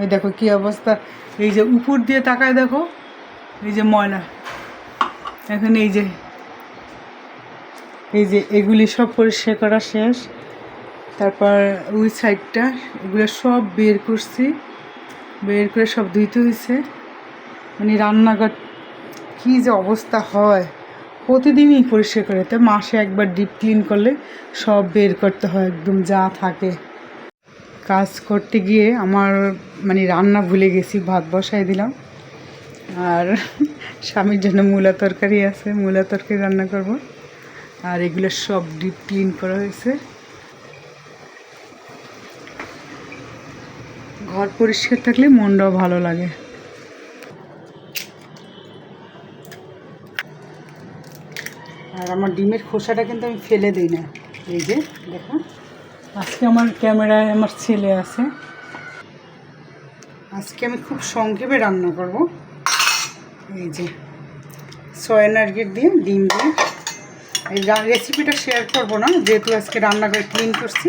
এই দেখো কি অবস্থা, এই যে উপর দিয়ে তাকায় দেখো, এই যে ময়লা। এখন এই যে এগুলি সব পরিষ্কার করা শেষ। তারপর ওই সাইডটা এগুলো সব বের করছি, বের করে সব ধুইতে হয়েছে। মানে রান্নাঘর কী যে অবস্থা হয়, প্রতিদিনই পরিষ্কার করে, তো মাসে একবার ডিপ ক্লিন করলে সব বের করতে হয় একদম যা থাকে। কাজ করতে গিয়ে আমার মানে রান্না ভুলে গেছি, ভাত বসাই দিলাম। আর স্বামীর জন্য মূলা তরকারি আছে, মূলা তরকারি রান্না করব। আর এগুলো সব ডিপ ক্লিন করা হয়েছে। ঘর পরিষ্কার থাকলে মনটাও ভালো লাগে। আর আমার ডিমের খোসাটা কিন্তু আমি ফেলে দিই না। এই যে দেখো, আজকে আমার ক্যামেরায় আমার ছেলে আছে। আজকে আমি খুব সংক্ষেপে রান্না করব। এই যে সয়া নারকেল দিয়ে ডিম দিয়ে, এই রেসিপিটা শেয়ার করব না, যেহেতু আজকে রান্না করে ক্লিন করছি।